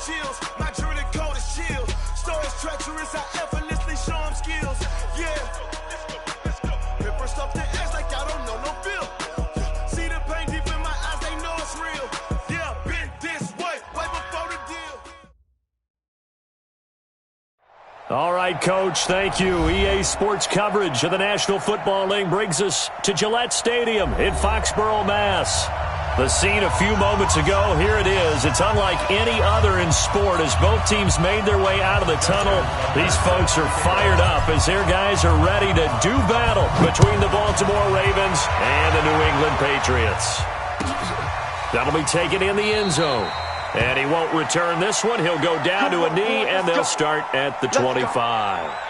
chills. My journey cold as chill. Stories treacherous, I effortlessly show them skills. Yeah. Let's go. Pepper stuff the edge like I don't know no feel. See the pain deep in my eyes, they know it's real. Yeah, been this way before the deal. All right, Coach, thank you. EA Sports coverage of the National Football League brings us to Gillette Stadium in Foxborough, Mass. The scene a few moments ago, here it is. It's unlike any other in sport as both teams made their way out of the tunnel. These folks are fired up as their guys are ready to do battle between the Baltimore Ravens and the New England Patriots. That'll be taken in the end zone. And he won't return this one. He'll go down to a knee, and they'll start at the 25.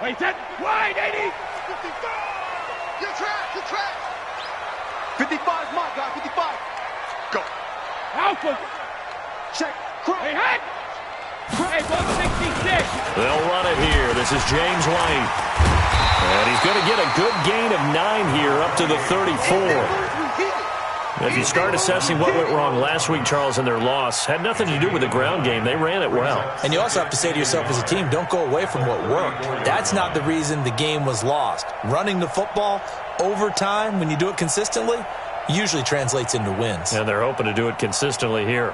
Wait, set, wide, 80! 55! You're trapped! 55's my guy, 55! Go! Alpha! Check! Cross! Hey, head! Hey, ball 66! They'll run it here. This is James White. And he's going to get a good gain of 9 here up to the 34. If you start assessing what went wrong last week, Charles, in their loss, had nothing to do with the ground game. They ran it well. And you also have to say to yourself as a team, don't go away from what worked. That's not the reason the game was lost. Running the football over time, when you do it consistently, usually translates into wins. And they're hoping to do it consistently here.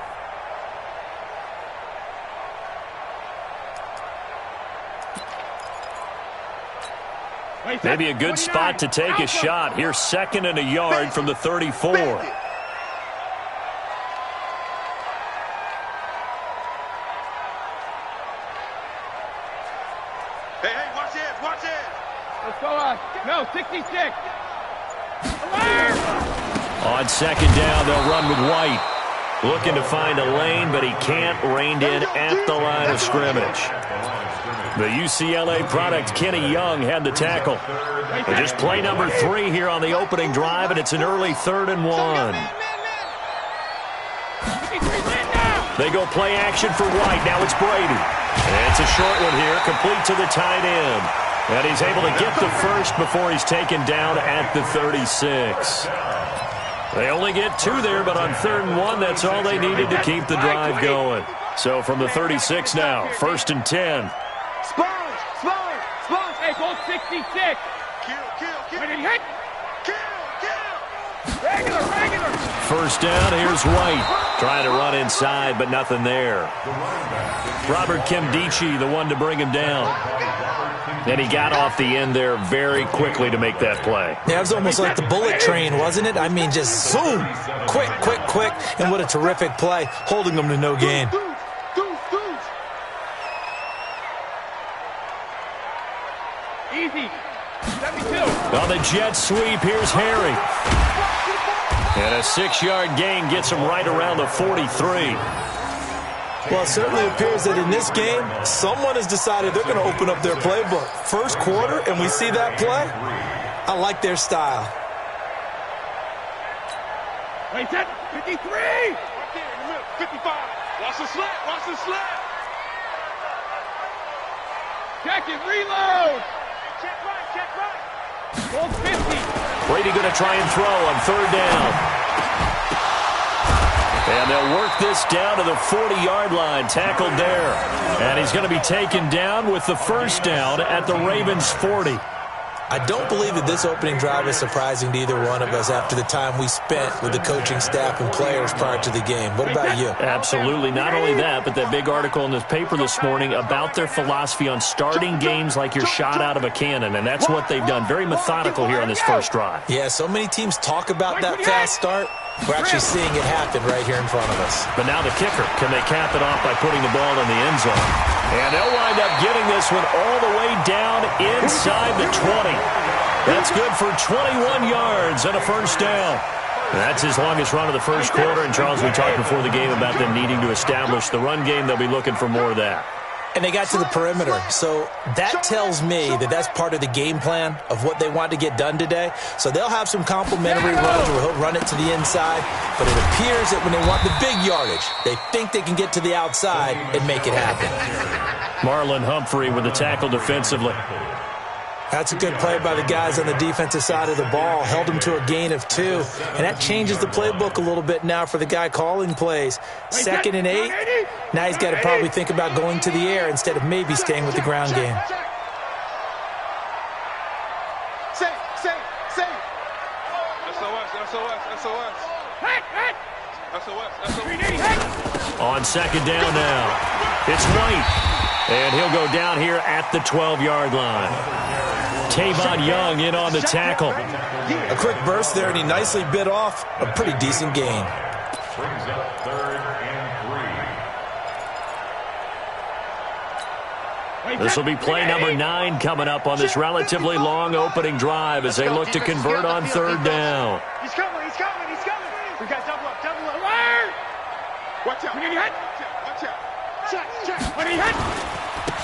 Maybe a good spot to take a shot. Here's 2nd and a yard from the 34. Hey, watch it! Let's go, no, 66! Alert! On 2nd down, they'll run with White. Looking to find a lane, but he can't. Reined in at the line of scrimmage. The UCLA product, Kenny Young, had the tackle. But just play number 3 here on the opening drive, and it's an early 3rd and 1. They go play action for White. Now it's Brady. And it's a short one here, complete to the tight end. And he's able to get the first before he's taken down at the 36. They only get 2 there, but on 3rd and 1, that's all they needed to keep the drive going. So from the 36 now, 1st and 10. Sponge! Hey, ball 66! Kill! Ready, hit! Kill! Regular! 1st down, here's White. Trying to run inside, but nothing there. Robert Kimdichie, the one to bring him down. And he got off the end there very quickly to make that play. Yeah, it was almost like the bullet train, wasn't it? I mean, just zoom! Quick. And what a terrific play, holding them to no gain. Easy. 72. On the jet sweep, here's Harry. And a 6-yard gain gets him right around the 43. Well, it certainly appears that in this game, someone has decided they're going to open up their playbook. First quarter, and we see that play. I like their style. Wait, set, 53! Right there in the middle, 55. Watch the slant. Check it, reload! Check right. Ball 50. Brady going to try and throw on 3rd down. And they'll work this down to the 40-yard line, tackled there. And he's going to be taken down with the 1st down at the Ravens' 40. I don't believe that this opening drive is surprising to either one of us after the time we spent with the coaching staff and players prior to the game. What about you? Absolutely. Not only that, but that big article in the paper this morning about their philosophy on starting games like you're shot out of a cannon, and that's what they've done. Very methodical here on this first drive. Yeah, so many teams talk about that fast start. We're actually seeing it happen right here in front of us. But now the kicker. Can they cap it off by putting the ball in the end zone? And they'll wind up getting this one all the way down inside the 20. That's good for 21 yards and a 1st down. That's his longest run of the first quarter. And, Charles, we talked before the game about them needing to establish the run game. They'll be looking for more of that. And they got to the perimeter. So that tells me that that's part of the game plan of what they want to get done today. So they'll have some complimentary runs where he'll run it to the inside. But it appears that when they want the big yardage, they think they can get to the outside and make it happen. Marlon Humphrey with the tackle defensively. That's a good play by the guys on the defensive side of the ball. Held him to a gain of 2. And that changes the playbook a little bit now for the guy calling plays. 2nd and 8. Now he's got to probably think about going to the air instead of maybe staying with the ground game. Safe. SOS. On 2nd down now. It's White. And he'll go down here at the 12-yard line. Tavon Young in on the tackle. A quick burst there, and he nicely bit off a pretty decent gain. Brings up 3rd and 3. This will be play number 9 coming up on this relatively long opening drive as they look to convert on 3rd down. He's coming. We got double up. Watch out. Check. When he hit.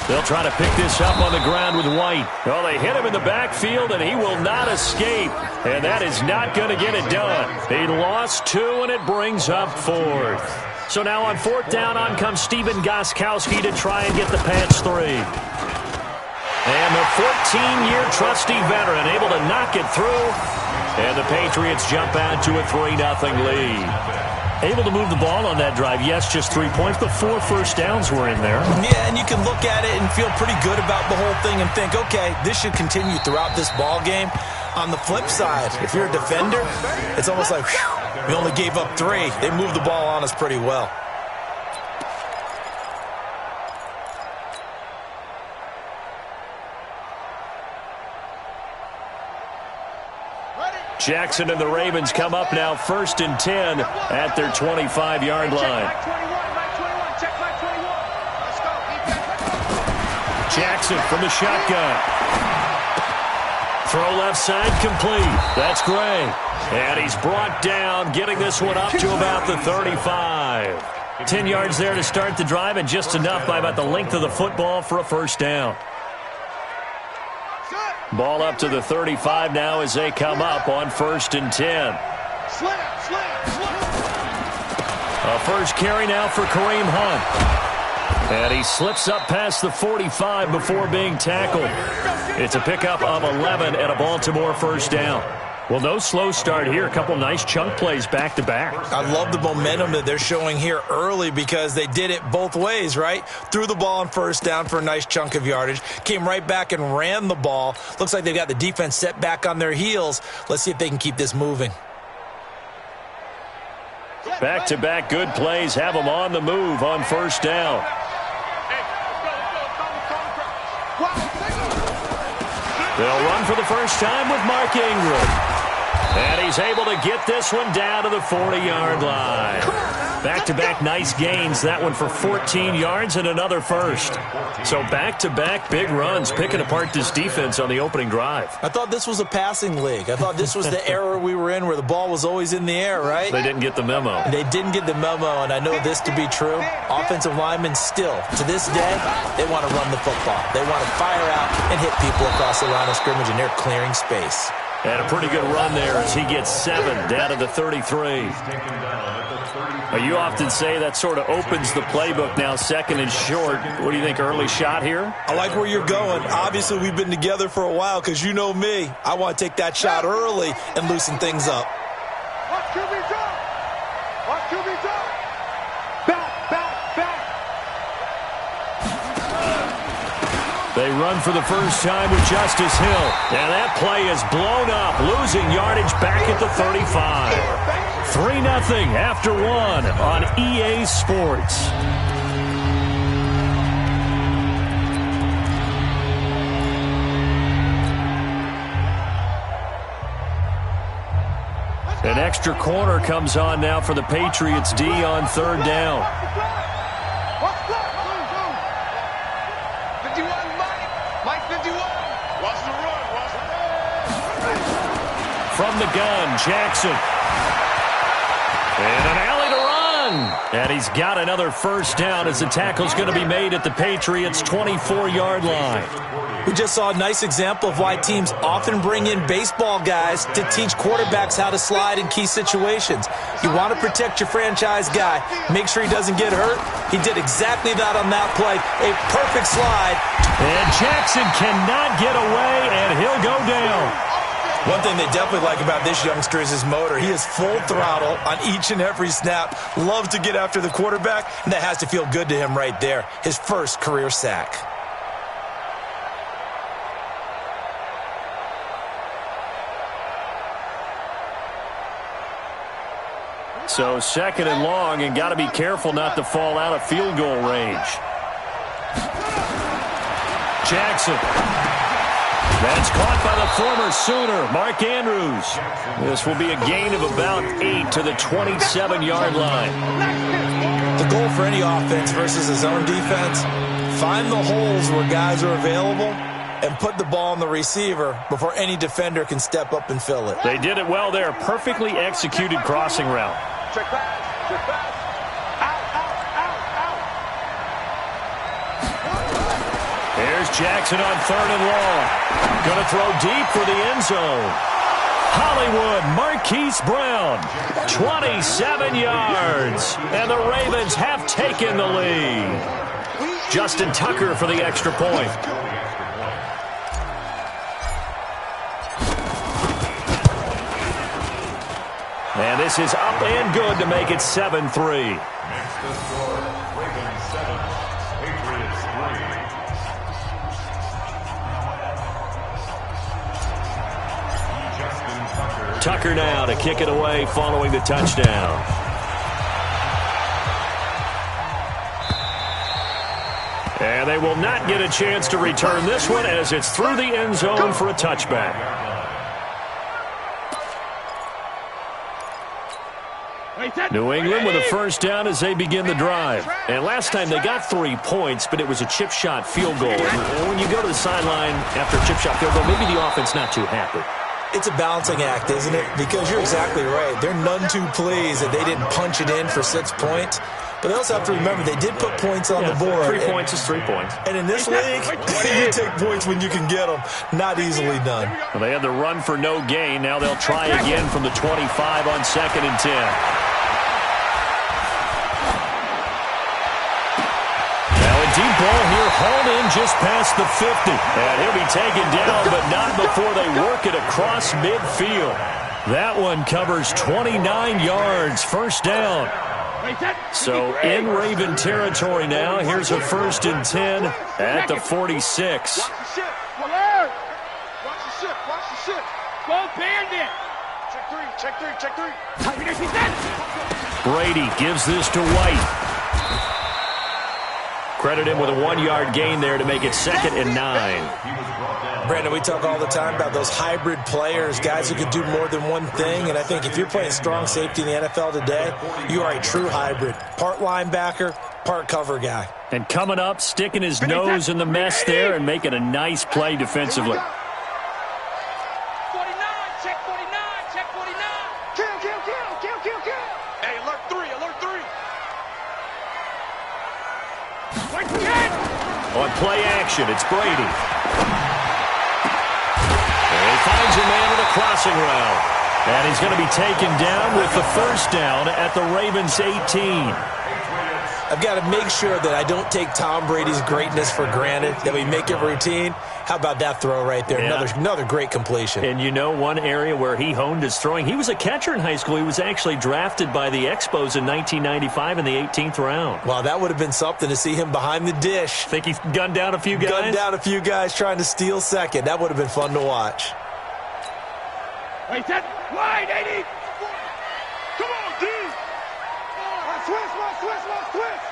They'll try to pick this up on the ground with White. Oh, they hit him in the backfield, and he will not escape. And that is not going to get it done. He lost 2, and it brings up 4th. So now on 4th down, on comes Steven Gostkowski to try and get the Pats 3. And the 14-year trusty veteran able to knock it through. And the Patriots jump out to a 3-0 lead. Able to move the ball on that drive. Yes, just 3 points, but 4 first downs were in there. Yeah, and you can look at it and feel pretty good about the whole thing and think, okay, this should continue throughout this ball game. On the flip side, if you're a defender, it's almost like, whew, we only gave up 3. They moved the ball on us pretty well. Jackson and the Ravens come up now 1st and 10 at their 25-yard line. Jackson from the shotgun. Throw left side complete. That's Gray. And he's brought down, getting this one up to about the 35. 10 yards there to start the drive, and just enough by about the length of the football for a first down. Ball up to the 35 now as they come up on 1st and 10. A first carry now for Kareem Hunt. And he slips up past the 45 before being tackled. It's a pickup of 11 and a Baltimore first down. Well, no slow start here. A couple nice chunk plays back-to-back. I love the momentum that they're showing here early because they did it both ways, right? Threw the ball on 1st down for a nice chunk of yardage. Came right back and ran the ball. Looks like they've got the defense set back on their heels. Let's see if they can keep this moving. Back-to-back good plays have them on the move on 1st down. They'll run for the first time with Mark Ingram. And he's able to get this one down to the 40-yard line. Back-to-back nice gains. That one for 14 yards and another first. So back-to-back big runs, picking apart this defense on the opening drive. I thought this was a passing league. I thought this was the era we were in where the ball was always in the air, right? They didn't get the memo. They didn't get the memo, and I know this to be true. Offensive linemen still, to this day, they want to run the football. They want to fire out and hit people across the line of scrimmage, and they're clearing space. And a pretty good run there as he gets 7 down to the 33. You often say that sort of opens the playbook now, 2nd and short. What do you think, early shot here? I like where you're going. Obviously, we've been together for a while because you know me. I want to take that shot early and loosen things up. Watch QB drop. Watch QB drop. Back. They run for the first time with Justice Hill. And that play is blown up, losing yardage back at the 35. 3-0 after 1 on EA Sports. An extra corner comes on now for the Patriots D on 3rd down. 51, Mike 51. Watch the run. From the gun, Jackson. And an alley to run. And he's got another first down as the tackle's going to be made at the Patriots' 24-yard line. We just saw a nice example of why teams often bring in baseball guys to teach quarterbacks how to slide in key situations. You want to protect your franchise guy. Make sure he doesn't get hurt. He did exactly that on that play. A perfect slide. And Jackson cannot get away, and he'll go down. One thing they definitely like about this youngster is his motor. He is full throttle on each and every snap. Loves to get after the quarterback, and that has to feel good to him right there. His first career sack. So 2nd and long, and got to be careful not to fall out of field goal range. Jackson. That's caught by the former Sooner, Mark Andrews. This will be a gain of about 8 to the 27-yard line. The goal for any offense versus his own defense, find the holes where guys are available and put the ball on the receiver before any defender can step up and fill it. They did it well there. Perfectly executed crossing route. Check pass. Check pass. There's Jackson on 3rd and long. Going to throw deep for the end zone. Hollywood Marquise Brown, 27 yards. And the Ravens have taken the lead. Justin Tucker for the extra point. And this is up and good to make it 7-3. Ravens 7, Patriots 3. Tucker now to kick it away following the touchdown. And they will not get a chance to return this one as it's through the end zone for a touchback. New England with a first down as they begin the drive. And last time they got 3 points, but it was a chip shot field goal. And when you go to the sideline after a chip shot field goal, maybe the offense not too happy. It's a balancing act, isn't it? Because you're exactly right. They're none too pleased that they didn't punch it in for 6 points. But they also have to remember they did put points on the board. 3 points is 3 points. And in this league, you take points when you can get them. Not easily done. Well, they had the run for no gain. Now they'll try again from the 25 on 2nd and 10. Deep ball here, hauled in just past the 50. And he'll be taken down, but not before they work it across midfield. That one covers 29 yards, first down. So in Raven territory now, here's a 1st and 10 at the 46. Watch the ship. Watch the ship. Watch the ship. Go Bandit. Check three. Brady gives this to White. Credit him with a 1-yard gain there to make it 2nd and 9. Brandon, we talk all the time about those hybrid players, guys who can do more than one thing. And I think if you're playing strong safety in the NFL today, you are a true hybrid. Part linebacker, part cover guy. And coming up, sticking his nose in the mess there and making a nice play defensively. 49, check 49, check 49. Kill. Hey, alert 3. On play action, it's Brady. And he finds a man with a crossing route. And he's going to be taken down with the first down at the Ravens 18. I've got to make sure that I don't take Tom Brady's greatness for granted, that we make it routine. How about that throw right there? Yeah. Another great completion. And you know one area where he honed his throwing, he was a catcher in high school. He was actually drafted by the Expos in 1995 in the 18th round. Wow, that would have been something to see him behind the dish. Think he gunned down a few guys? Gunned down a few guys trying to steal second. That would have been fun to watch. Wait, that wide, 80. Come on, D. Twist.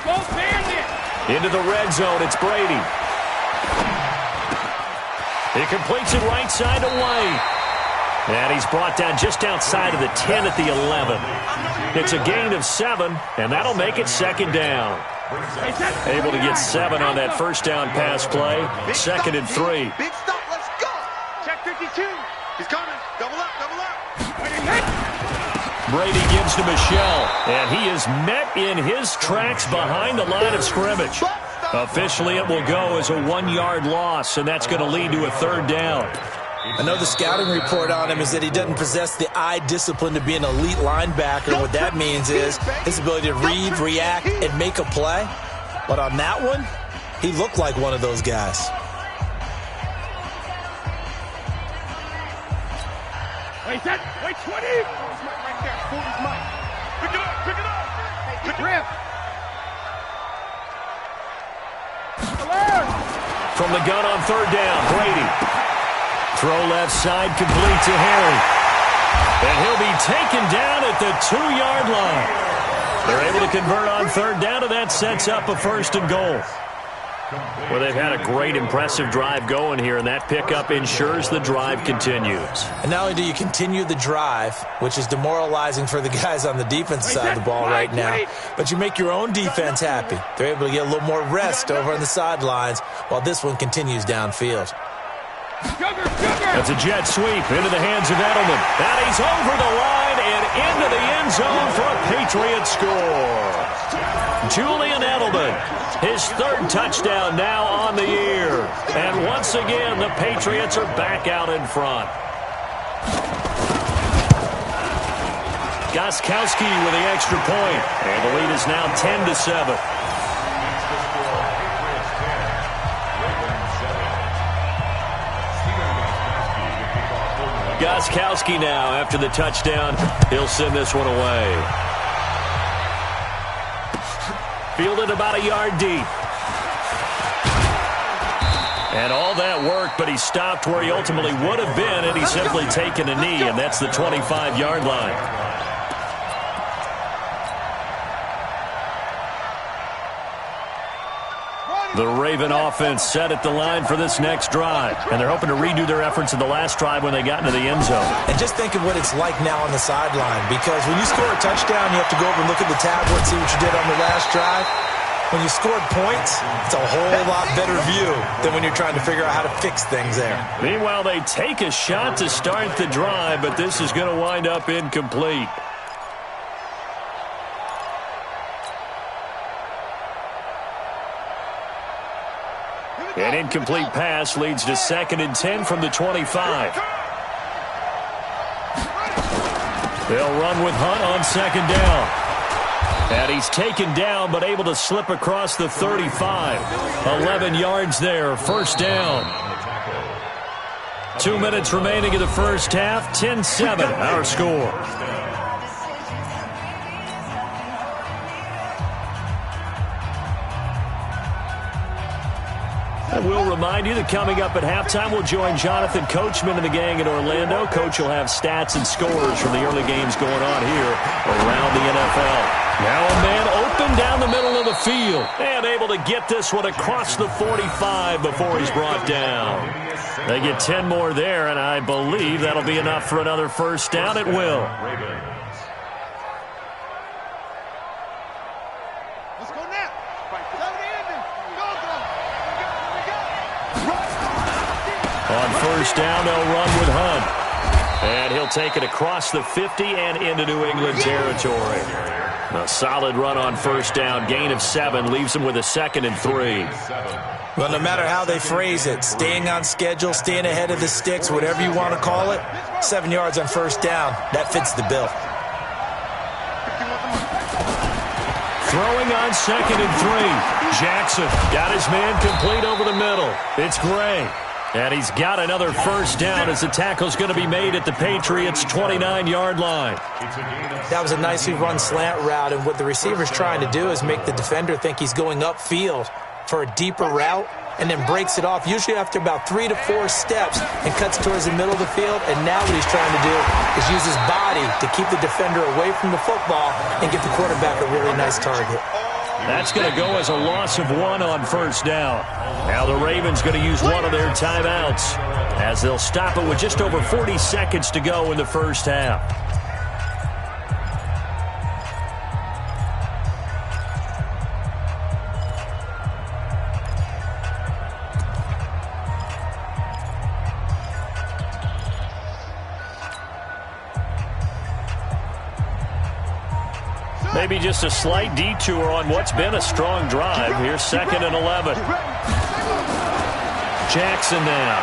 Go Bandit. Into the red zone, it's Brady. He completes it right side to White. And he's brought down just outside of the 10 at the 11. It's a gain of 7, and that'll make it 2nd down. Able to get 7 on that first down pass play. 2nd and 3. Big stop, let's go. Check 52. He's coming. Double up. Brady gives to Michelle, and he is met in his tracks behind the line of scrimmage. Officially, it will go as a 1-yard loss, and that's going to lead to a 3rd down. I know the scouting report on him is that he doesn't possess the eye discipline to be an elite linebacker. What that means is his ability to read, react, and make a play. But on that one, he looked like one of those guys. Wait, set. Wait, 20. Right there. Forty's Mike. Pick it up. Pick it up. Pick it up. From the gun on 3rd down, Brady. Throw left side, complete to Harry. And he'll be taken down at the 2-yard line. They're able to convert on 3rd down, and that sets up a 1st and goal. Well, they've had a great, impressive drive going here, and that pickup ensures the drive continues. And not only do you continue the drive, which is demoralizing for the guys on the defense side of the ball right now, but you make your own defense happy. They're able to get a little more rest over on the sidelines while this one continues downfield. That's a jet sweep into the hands of Edelman. And he's over the line and into the end zone for a Patriot score. Julian Edelman, his 3rd touchdown now on the year. And once again, the Patriots are back out in front. Gostkowski with the extra point. And the lead is now 10-7. Gostkowski now, after the touchdown, he'll send this one away. Fielded about a yard deep. And all that work, but he stopped where he ultimately would have been, and he's simply taken a knee, and that's the 25-yard line. The Raven offense set at the line for this next drive, and they're hoping to redo their efforts in the last drive when they got into the end zone. And just think of what it's like now on the sideline, because when you score a touchdown, you have to go over and look at the tablet and see what you did on the last drive. When you scored points, it's a whole lot better view than when you're trying to figure out how to fix things there. Meanwhile, they take a shot to start the drive, but this is going to wind up incomplete. An incomplete pass leads to 2nd and 10 from the 25. They'll run with Hunt on 2nd down. And he's taken down, but able to slip across the 35. 11 yards there, 1st down. 2 minutes remaining in the first half, 10-7, our score. I will remind you that coming up at halftime, we'll join Jonathan Coachman and the gang in Orlando. Coach will have stats and scores from the early games going on here around the NFL. Now a man open down the middle of the field and able to get this one across the 45 before he's brought down. They get 10 more there, and I believe that'll be enough for another 1st down. It will. On 1st down, they'll run with Hunt. And he'll take it across the 50 and into New England territory. A solid run on 1st down. Gain of 7 leaves him with a 2nd and 3. Well, no matter how they phrase it, staying on schedule, staying ahead of the sticks, whatever you want to call it, 7 yards on 1st down, that fits the bill. Throwing on 2nd and 3. Jackson got his man complete over the middle. It's Gray. And he's got another 1st down as the tackle's going to be made at the Patriots' 29-yard line. That was a nicely run slant route, and what the receiver's trying to do is make the defender think he's going upfield for a deeper route and then breaks it off, usually after about 3 to 4 steps, and cuts towards the middle of the field. And now what he's trying to do is use his body to keep the defender away from the football and get the quarterback a really nice target. That's going to go as a loss of 1 on 1st down. Now the Ravens going to use one of their timeouts as they'll stop it with just over 40 seconds to go in the first half. maybe just a slight detour on what's been a strong drive. Here's 2nd and 11. Jackson now.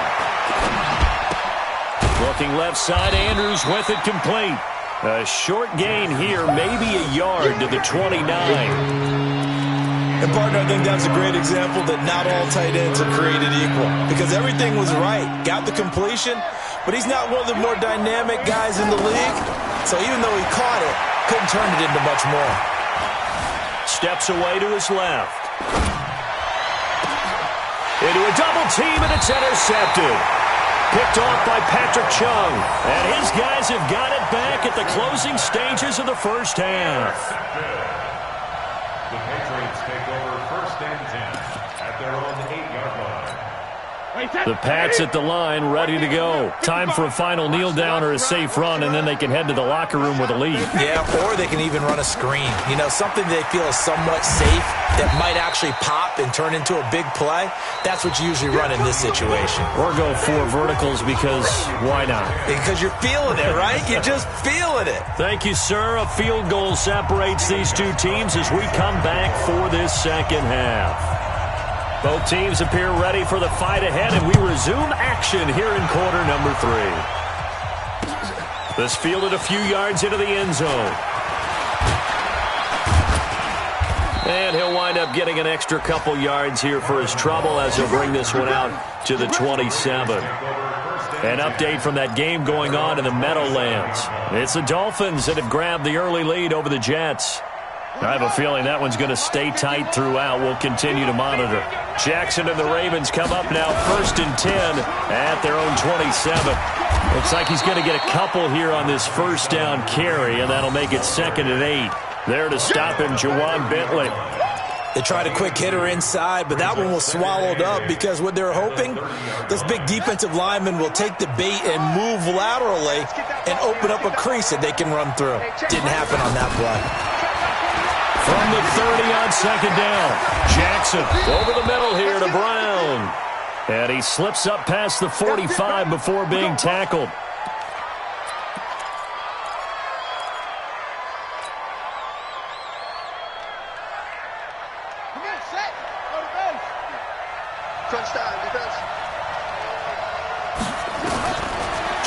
Looking left side, Andrews with it complete. A short gain here, maybe a yard to the 29. And, partner, I think that's a great example that not all tight ends are created equal. Because everything was right. Got the completion, but he's not one of the more dynamic guys in the league. So even though he caught it, couldn't turn it into much more. Steps away to his left. Into a double team, and it's intercepted. Picked off by Patrick Chung. And his guys have got it back at the closing stages of the first half. The Patriots take over 1st and 10 at their own 8-yard line. The Pats at the line, ready to go. Time for a final kneel down or a safe run, and then they can head to the locker room with a lead. Yeah, or they can even run a screen. You know, something they feel is somewhat safe that might actually pop and turn into a big play. That's what you usually run in this situation. Or go 4 verticals because why not? Because you're feeling it, right? You're just feeling it. Thank you, sir. A field goal separates these two teams as we come back for this second half. Both teams appear ready for the fight ahead, and we resume action here in quarter number 3. This fielded a few yards into the end zone. And he'll wind up getting an extra couple yards here for his trouble as he'll bring this one out to the 27. An update from that game going on in the Meadowlands. It's the Dolphins that have grabbed the early lead over the Jets. I have a feeling that one's going to stay tight throughout. We'll continue to monitor. Jackson and the Ravens come up now 1st and 10 at their own 27. Looks like he's going to get a couple here on this first down carry, and that'll make it 2nd and 8. There to stop him, Jawan Bentley. They tried a quick hitter inside, but that one was swallowed up because what they're hoping, this big defensive lineman will take the bait and move laterally and open up a crease that they can run through. Didn't happen on that play. From the 30 on 2nd down, Jackson over the middle here to Brown. And he slips up past the 45 before being tackled.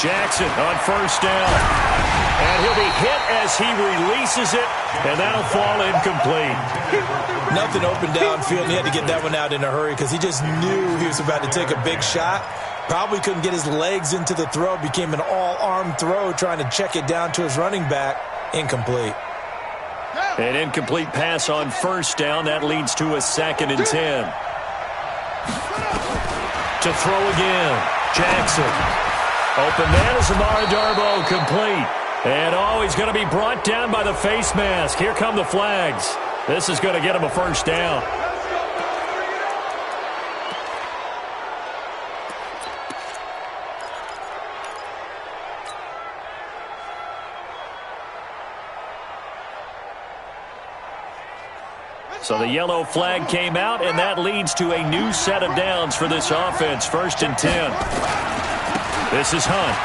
Jackson on 1st down. And he'll be hit as he releases it, and that'll fall incomplete. Nothing open downfield, and he had to get that one out in a hurry because he just knew he was about to take a big shot. Probably couldn't get his legs into the throw. Became an all-arm throw trying to check it down to his running back. Incomplete. An incomplete pass on 1st down. That leads to a 2nd and 10. To throw again, Jackson. Open man is Amara Darboh, complete. And he's going to be brought down by the face mask. Here come the flags. This is going to get him a 1st down. So the yellow flag came out, and that leads to a new set of downs for this offense. 1st and 10. This is Hunt.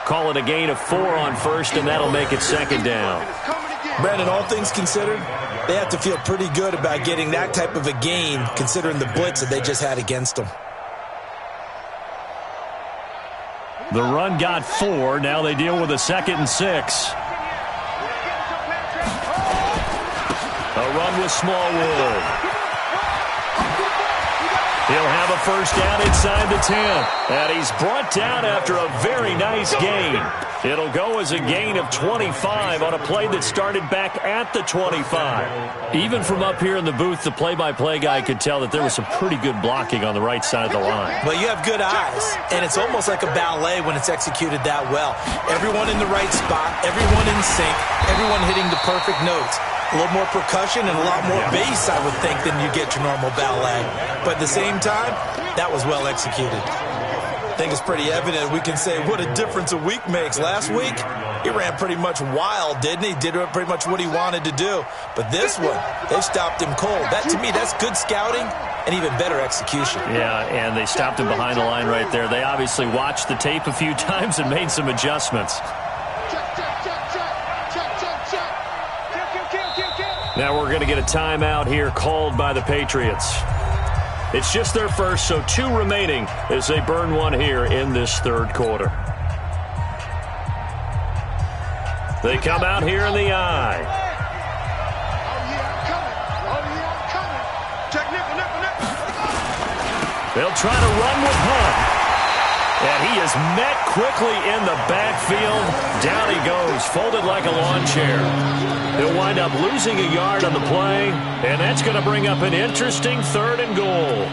Call it a gain of 4 on 1st, and that'll make it 2nd down. Brandon, all things considered, they have to feel pretty good about getting that type of a gain, considering the blitz that they just had against them. The run got 4. Now they deal with a 2nd and 6. A run with Smallwood. He'll have a 1st down inside the 10. And he's brought down after a very nice gain. It'll go as a gain of 25 on a play that started back at the 25. Even from up here in the booth, the play-by-play guy could tell that there was some pretty good blocking on the right side of the line. Well, you have good eyes, and it's almost like a ballet when it's executed that well. Everyone in the right spot, everyone in sync, everyone hitting the perfect notes. A little more percussion and a lot more bass, I would think, than you get your normal ballet. But at the same time, that was well executed. think it's pretty evident. We can say what a difference a week makes. Last week, he ran pretty much wild, didn't he? Did pretty much what he wanted to do. But this one, they stopped him cold. That, to me, that's good scouting and even better execution. Yeah, and they stopped him behind the line right there. They obviously watched the tape a few times and made some adjustments. Now we're going to get a timeout here called by the Patriots. It's just their first, so 2 remaining as they burn one here in this third quarter. They come out here in the eye. They'll try to run with Hunt. And he is met quickly in the backfield. Down he goes, folded like a lawn chair. He'll wind up losing a yard on the play, and that's going to bring up an interesting 3rd and goal.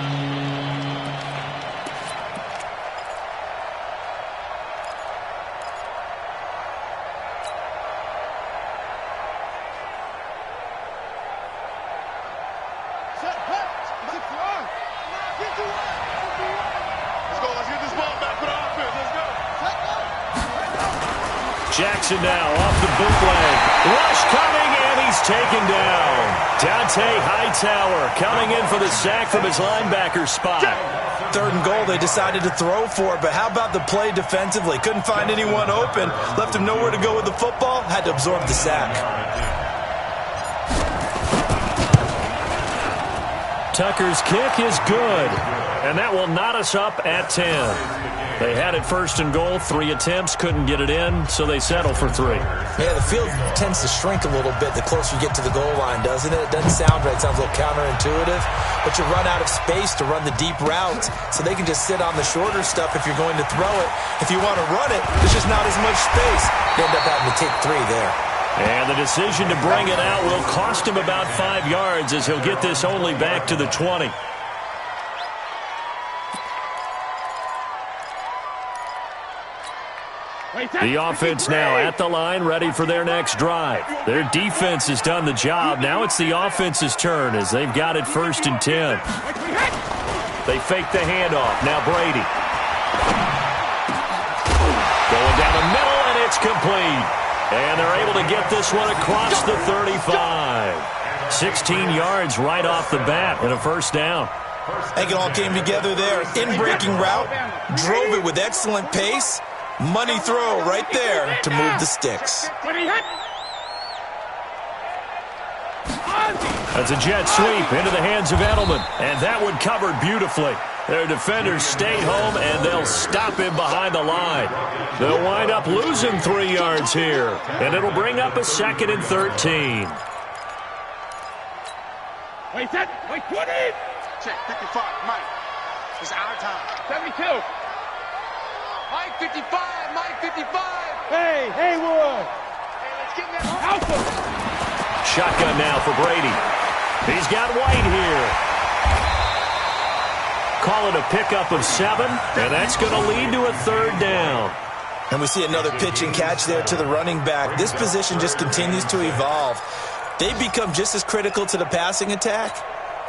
Jackson now off the bootleg. Rush coming, and he's taken down. Dante Hightower coming in for the sack from his linebacker spot. 3rd and goal, they decided to throw for it, but how about the play defensively? Couldn't find anyone open, left him nowhere to go with the football, had to absorb the sack. Tucker's kick is good, and that will knot us up at 10. They had it 1st and goal, 3 attempts, couldn't get it in, so they settle for 3. Yeah, the field tends to shrink a little bit the closer you get to the goal line, doesn't it? It doesn't sound right. It sounds a little counterintuitive, but you run out of space to run the deep routes, so they can just sit on the shorter stuff if you're going to throw it. If you want to run it, there's just not as much space. You end up having to take 3 there. And the decision to bring it out will cost him about 5 yards as he'll get this only back to the 20. The offense now at the line, ready for their next drive. Their defense has done the job. Now it's the offense's turn as they've got it 1st and 10. They fake the handoff. Now Brady. Going down the middle, and it's complete. And they're able to get this one across the 35. 16 yards right off the bat and a 1st down. I think it all came together there. In-breaking route, drove it with excellent pace. Money throw right there to move the sticks. That's a jet sweep into the hands of Edelman, and that one covered beautifully. Their defenders stayed home, and they'll stop him behind the line. They'll wind up losing 3 yards here, and it'll bring up a 2nd and 13. Wait, set. Wait, 20. Check, 55, Mike. It's our time. 72. Mike 55, Mike 55. Hey, Haywood. Hey, let's get that Alpha. Shotgun now for Brady. He's got White here. Call it a pickup of 7, and that's going to lead to a 3rd down. And we see another pitch and catch there to the running back. This position just continues to evolve. They become just as critical to the passing attack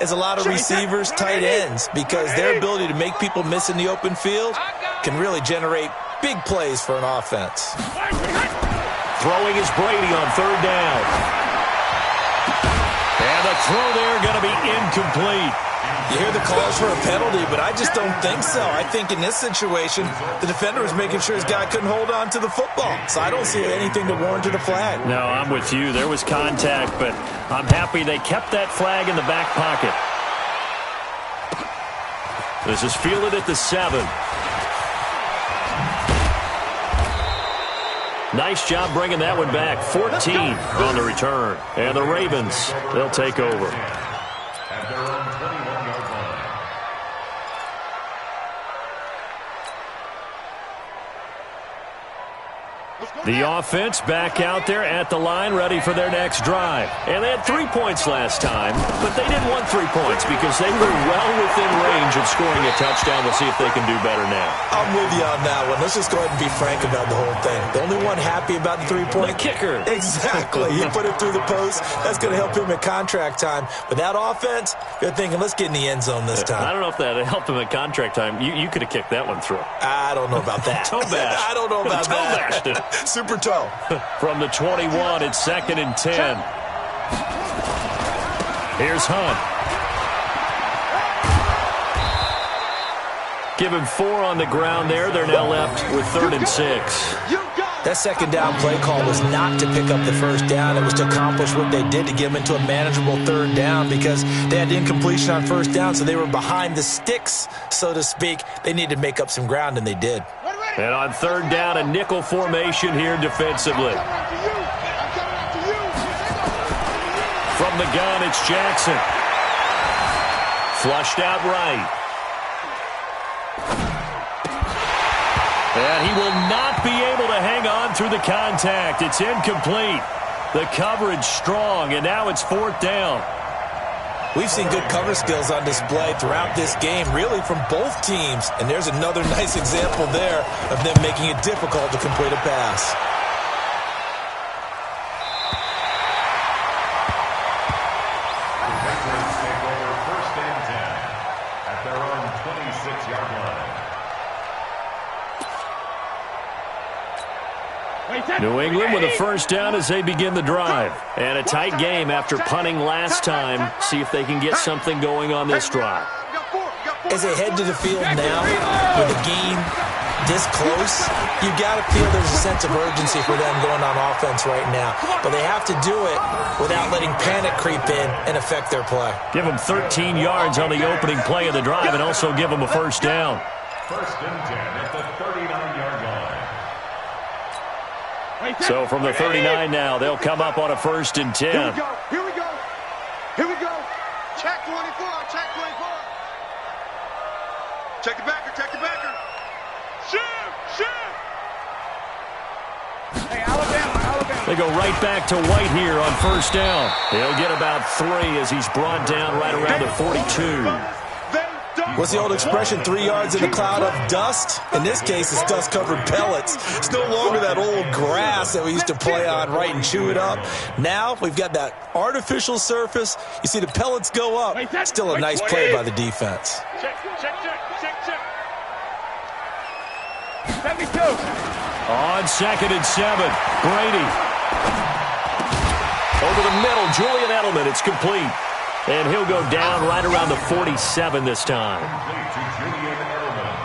as a lot of receivers, tight ends, because their ability to make people miss in the open field can really generate big plays for an offense. Throwing is Brady on 3rd down. And the throw there going to be incomplete. You hear the calls for a penalty, but I just don't think so. I think in this situation, the defender was making sure his guy couldn't hold on to the football. So I don't see anything to warrant a flag. No, I'm with you. There was contact, but I'm happy they kept that flag in the back pocket. This is fielded at the 7. Nice job bringing that one back. 14 on the return. And the Ravens, they'll take over. At their own 21-yard line. Let's go. The offense back out there at the line, ready for their next drive. And they had 3 points last time, but they didn't want 3 points because they were well within range of scoring a touchdown. We'll see if they can do better now. I'm with you on that one. Let's just go ahead and be frank about the whole thing. The only one happy about the 3-point? The kicker. Exactly. He put it through the post. That's going to help him at contract time. But that offense, they're thinking, let's get in the end zone this time. I don't know if that helped him at contract time. You could have kicked that one through. I don't know about that. Toe bash. I don't know about Toe that. bashed it. Super toe. From the 21, it's 2nd and 10. Here's Hunt. Give him 4 on the ground there. They're now left with 3rd and 6. That second down play call was not to pick up the first down. It was to accomplish what they did, to get them into a manageable 3rd down, because they had incompletion on 1st down, so they were behind the sticks, so to speak. They needed to make up some ground, and they did. And on 3rd down, a nickel formation here defensively. From the gun, it's Jackson. Flushed out right. And he will not be able to hang on through the contact. It's incomplete. The coverage strong, and now it's 4th down. We've seen good cover skills on display throughout this game, really from both teams. And there's another nice example there of them making it difficult to complete a pass. The Patriots take over 1st and 10 at their own 26-yard line. New England with a 1st down as they begin the drive. And a tight game after punting last time. See if they can get something going on this drive. As they head to the field now, with the game this close, you got to feel there's a sense of urgency for them going on offense right now. But they have to do it without letting panic creep in and affect their play. Give them 13 yards on the opening play of the drive and also give them a 1st down. 1st and 10 at the 39-yard line. So from the 39 now, they'll come up on a 1st and 10. Here we go. Here we go. Here we go. Check 24. Check 24. Check the backer. Check the backer. Shoot. Shoot. Hey, Alabama. They go right back to White here on 1st down. He'll get about 3 as he's brought down right around the 42. What's the old expression, 3 yards in a cloud of dust? In this case, it's dust-covered pellets. It's no longer that old grass that we used to play on, right, and chew it up. Now we've got that artificial surface. You see the pellets go up. Still a nice play by the defense. Check. 72. On 2nd and 7, Brady. Over the middle, Julian Edelman. It's complete. And he'll go down right around the 47 this time. Complete to Julian Edelman.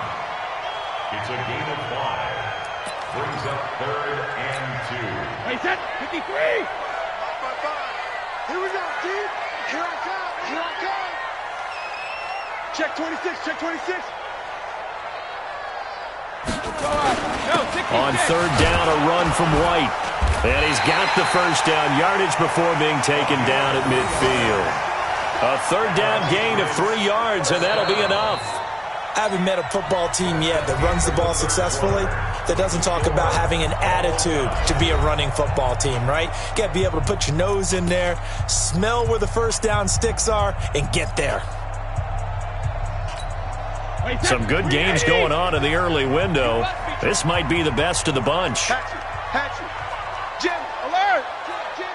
It's a gain of 5. Brings up 3rd and 2. Wait, set. 53. 5. Here we go, Steve. Here I come. Here I come. Check 26. Check 26. On 3rd down, a run from White. And he's got the 1st down yardage before being taken down at midfield. A 3rd down gain of 3 yards, and that'll be enough. I haven't met a football team yet that runs the ball successfully that doesn't talk about having an attitude to be a running football team, right? You got to be able to put your nose in there, smell where the 1st down sticks are, and get there. Some good games going on in the early window. This might be the best of the bunch. Hatchet. Jim, alert. Jim.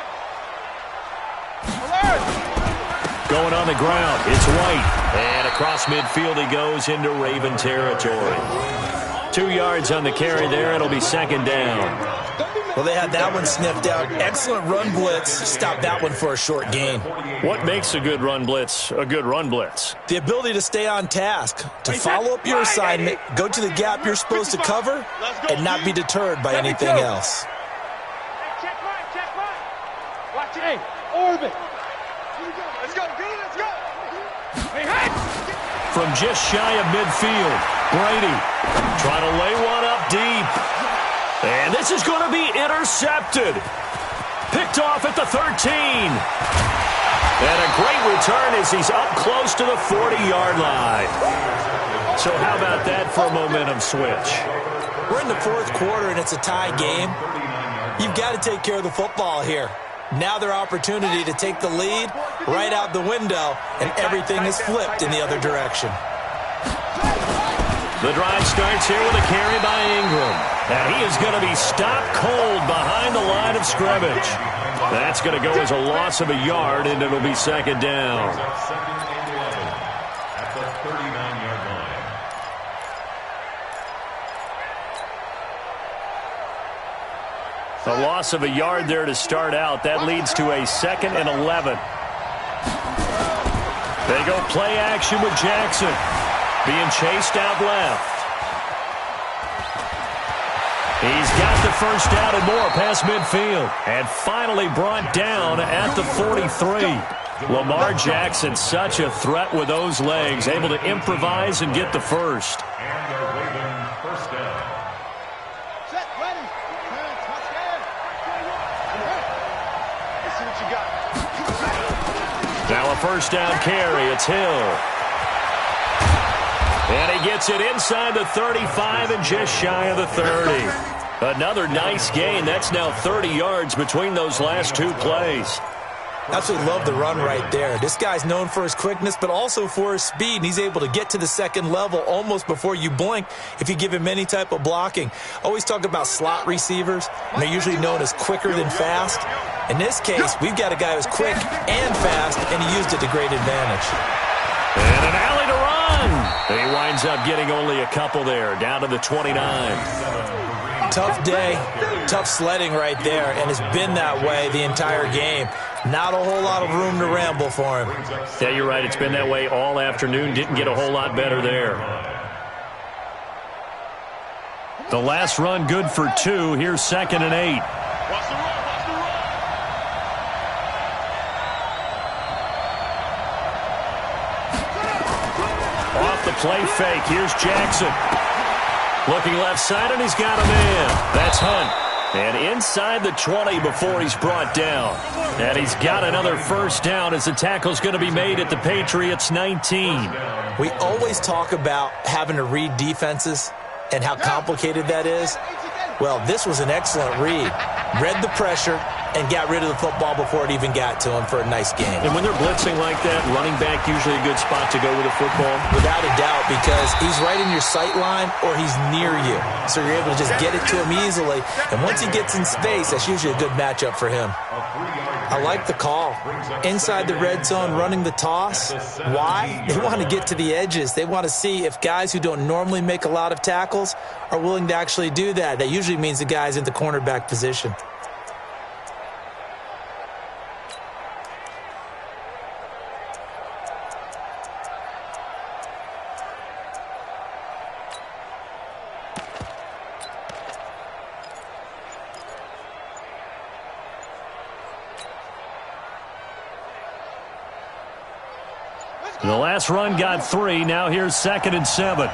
Alert. Going on the ground, it's White. And across midfield he goes into Raven territory. 2 yards on the carry there. It'll be 2nd down. Well, they had that one sniffed out. Excellent run blitz. Stop that one for a short gain. What makes a good run blitz a good run blitz? The ability to stay on task, to follow up your assignment, go to the gap you're supposed to cover, and not be deterred by anything else. Check right. Watch it. Hey, orbit. Let's go, Billy. Let's go. Hey. From just shy of midfield, Brady trying to lay one up deep. And this is going to be intercepted. Picked off at the 13. And a great return as he's up close to the 40-yard line. So how about that for a momentum switch? We're in the 4th quarter, and it's a tie game. You've got to take care of the football here. Now their opportunity to take the lead right out the window, and everything is flipped in the other direction. The drive starts here with a carry by Ingram. And he is going to be stopped cold behind the line of scrimmage. That's going to go as a loss of a yard, and it'll be second down. Second and 11 at the 39-yard line. A loss of a yard there to start out. That leads to a second and 11. They go play action with Jackson. Being chased out left. He's got the first down and more past midfield. And finally brought down at the 43. Lamar Jackson, such a threat with those legs, able to improvise and get the first. And they're waving first down. Set, ready. Touchdown. Let's see what you got. Now a first down carry. It's Hill. And he gets it inside the 35 and just shy of the 30. Another nice gain. That's now 30 yards between those last two plays. Absolutely love the run right there. This guy's known for his quickness, but also for his speed. And he's able to get to the second level almost before you blink if you give him any type of blocking. Always talk about slot receivers, and they're usually known as quicker than fast. In this case, we've got a guy who's quick and fast, and he used it to great advantage. And an alley to run. He winds up getting only a couple there, down to the 29. Tough day, tough sledding right there, and it's been that way the entire game. Not a whole lot of room to ramble for him. Yeah, you're right. It's been that way all afternoon. Didn't get a whole lot better there. The last run good for 2. Here's second and 8. Watch the run. Off the play fake. Here's Jackson. Looking left side, and he's got a man. That's Hunt. And inside the 20 before he's brought down. And he's got another first down as the tackle's going to be made at the Patriots' 19. We always talk about having to read defenses and how complicated that is. Well, this was an excellent read. Read the pressure and got rid of the football before it even got to him for a nice game. And when they're blitzing like that, running back usually a good spot to go with a football? Without a doubt, because he's right in your sight line or he's near you. So you're able to just get it to him easily. And once he gets in space, that's usually a good matchup for him. I like the call. Inside the red zone, running the toss. Why? They want to get to the edges. They want to see if guys who don't normally make a lot of tackles are willing to actually do that. That usually means the guy's in the cornerback position. The last run got 3. Now here's second and 7. They'll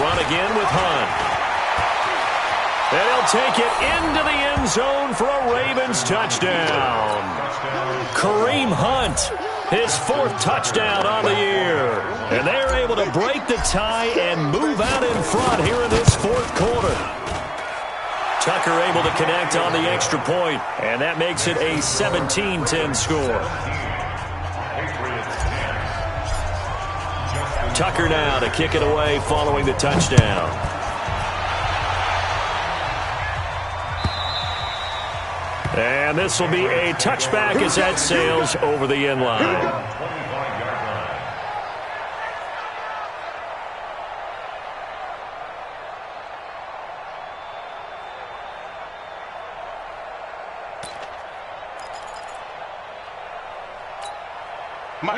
run again with Hunt. And he'll take it into the end zone for a Ravens touchdown. Kareem Hunt, his 4th touchdown on the year. And they're able to break the tie and move out in front here in this 4th quarter. Tucker able to connect on the extra point, and that makes it a 17-10 score. Tucker now to kick it away following the touchdown. And this will be a touchback as that sails over the end line.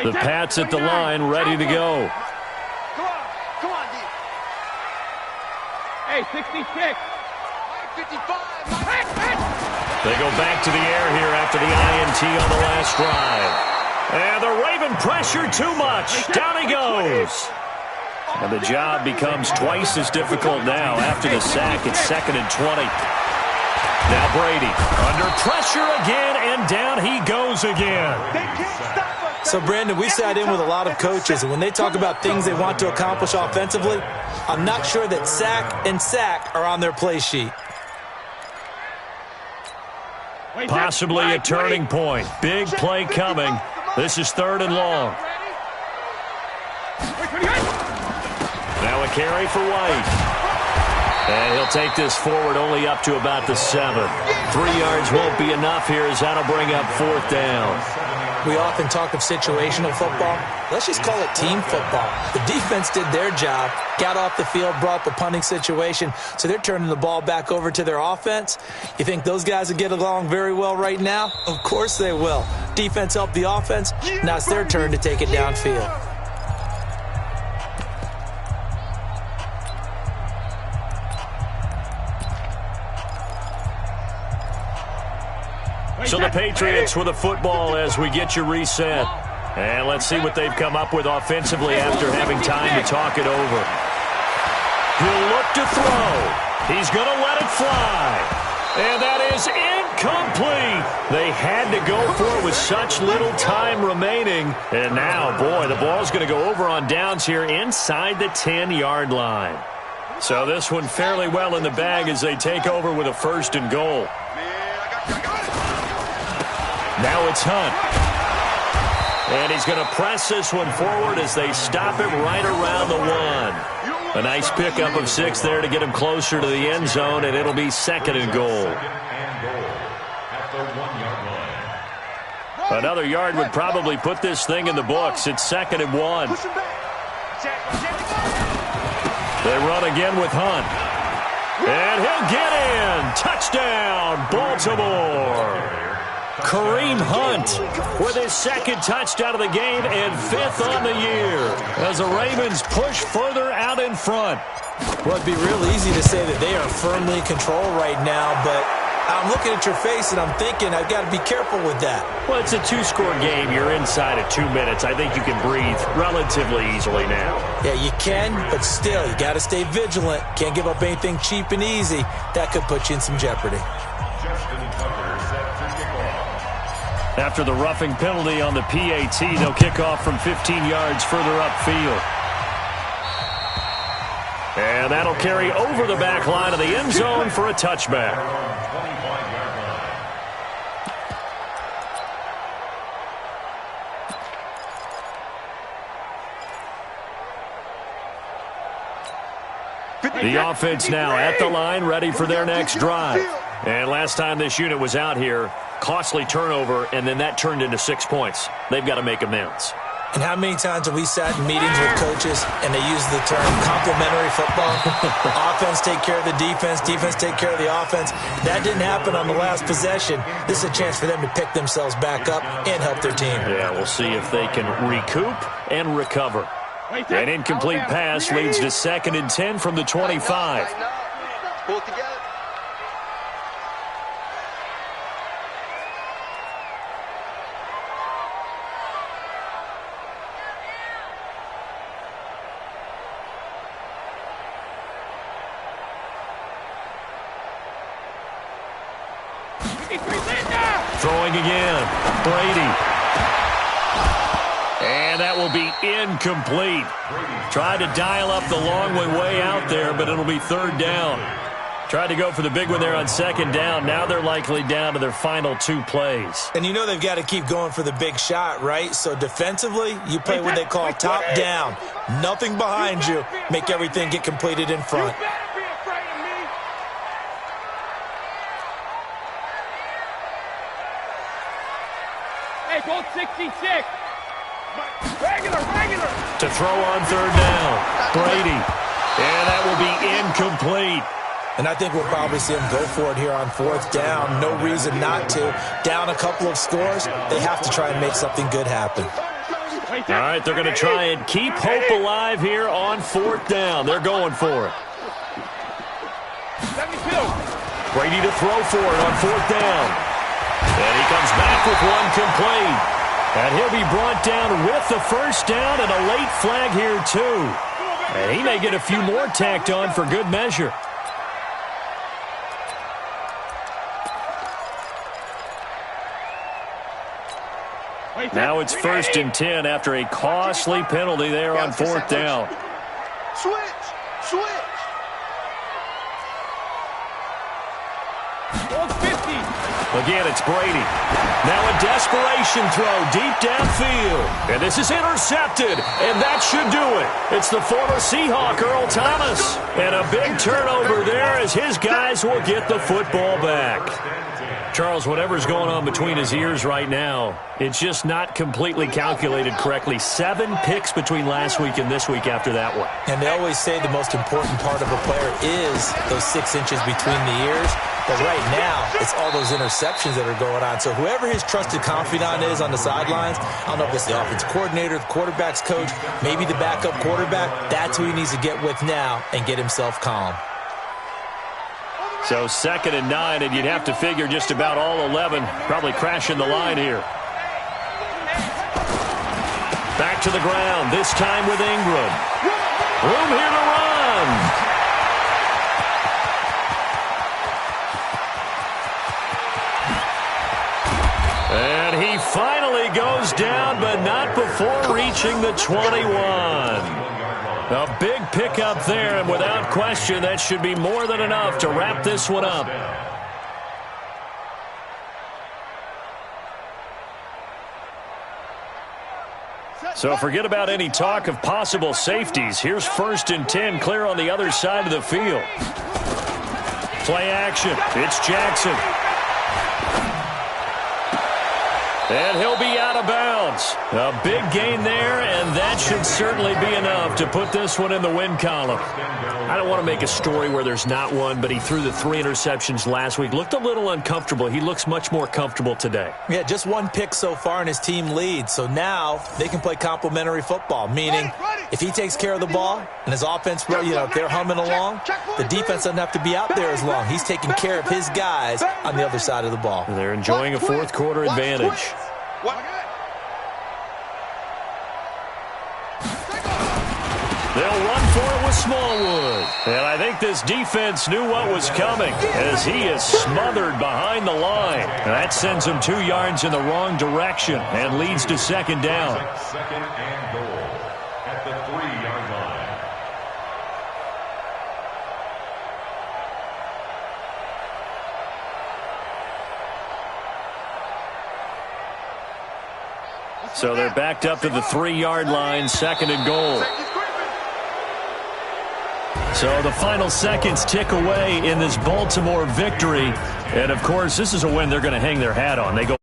The Pats at the line, ready to go. Come on, D. Hey, 66. 55. They go back to the air here after the INT on the last drive. And the Raven pressure too much. Down he goes. And the job becomes twice as difficult now after the sack. It's second and 20. Now Brady under pressure again, and down he goes again. So, Brandon, we've sat in with a lot of coaches, and when they talk about things they want to accomplish offensively, I'm not sure that sack and sack are on their play sheet. Possibly a turning point. Big play coming. This is 3rd and long. Now a carry for White. And he'll take this forward only up to about the 7. 3 yards won't be enough here as that'll bring up 4th down. We often talk of situational football. Let's just call it team football. The defense did their job, got off the field, brought the punting situation, so they're turning the ball back over to their offense. You think those guys will get along very well right now? Of course they will. Defense helped the offense. Now it's their turn to take it downfield. So the Patriots with a football as we get you reset. And let's see what they've come up with offensively after having time to talk it over. He'll look to throw. He's going to let it fly. And that is incomplete. They had to go for it with such little time remaining. And now, boy, the ball's going to go over on downs here inside the 10-yard line. So this one fairly well in the bag as they take over with a 1st and goal. Now it's Hunt. And he's going to press this one forward as they stop him right around the 1. A nice pickup of 6 there to get him closer to the end zone, and it'll be 2nd and goal. Another yard would probably put this thing in the books. It's 2nd and 1. They run again with Hunt. And he'll get in. Touchdown, Baltimore. Kareem Hunt with his 2nd touchdown of the game and 5th on the year as the Ravens push further out in front. Well, it'd be real easy to say that they are firmly in control right now, but I'm looking at your face and I'm thinking I've got to be careful with that. Well, it's a 2-score game. You're inside of 2 minutes. I think you can breathe relatively easily now. Yeah, you can, but still, you got to stay vigilant. Can't give up anything cheap and easy. That could put you in some jeopardy. After the roughing penalty on the PAT, they'll kick off from 15 yards further upfield. And that'll carry over the back line of the end zone for a touchback. The offense now at the line, ready for their next drive. And last time this unit was out here, costly turnover, and then that turned into 6 points. They've got to make amends. And how many times have we sat in meetings with coaches and they use the term complementary football? Offense take care of the defense, defense take care of the offense. That didn't happen on the last possession. This is a chance for them to pick themselves back up and help their team. Yeah, we'll see if they can recoup and recover. An incomplete pass leads to 2nd and 10 from the 25. Pull it together. Throwing again. Brady. And that will be incomplete. Tried to dial up the long way out there, but it'll be 3rd down. Tried to go for the big one there on 2nd down. Now they're likely down to their final 2 plays. And you know they've got to keep going for the big shot, right? So defensively, you play what they call top down. Nothing behind you. Make everything get completed in front. Hey, go 66. Regular. To throw on 3rd down. Brady. And that will be incomplete. And I think we'll probably see them go for it here on 4th down. No reason not to. Down a couple of scores, they have to try and make something good happen. All right, they're going to try and keep hope alive here on 4th down. They're going for it. 72. Brady to throw for it on 4th down. And he comes back with one complete. And he'll be brought down with the 1st down and a late flag here, too. And he may get a few more tacked on for good measure. Now it's 1st and 10 after a costly penalty there on 4th down. Switch. Again, it's Brady. Now a desperation throw deep downfield. And this is intercepted, and that should do it. It's the former Seahawk, Earl Thomas. And a big turnover there as his guys will get the football back. Charles, whatever's going on between his ears right now, it's just not completely calculated correctly. 7 picks between last week and this week after that one. And they always say the most important part of a player is those 6 inches between the ears. But right now, it's all those interceptions that are going on. So whoever his trusted confidant is on the sidelines, I don't know if it's the offensive coordinator, the quarterback's coach, maybe the backup quarterback, that's who he needs to get with now and get himself calm. So 2nd and 9, and you'd have to figure just about all 11 probably crashing the line here. Back to the ground, this time with Ingram. Room here to run. And he finally goes down, but not before reaching the 21. A big pickup there, and without question, that should be more than enough to wrap this one up. So forget about any talk of possible safeties. Here's 1st and 10, clear on the other side of the field. Play action. It's Jackson. And he'll be out of bounds. A big gain there, and that should certainly be enough to put this one in the win column. I don't want to make a story where there's not one, but he threw the 3 interceptions last week. Looked a little uncomfortable. He looks much more comfortable today. Yeah, just 1 pick so far, and his team leads. So now they can play complementary football, meaning if he takes care of the ball and his offense, if they're humming along, the defense doesn't have to be out there as long. He's taking care of his guys on the other side of the ball. They're enjoying a 4th quarter advantage. They'll run for it with Smallwood. And I think this defense knew what was coming as he is smothered behind the line. And that sends him 2 yards in the wrong direction and leads to 2nd down. 2nd and goal at the 3-yard line. So they're backed up to the 3-yard line, 2nd and goal. So the final seconds tick away in this Baltimore victory. And, of course, this is a win they're going to hang their hat on. They go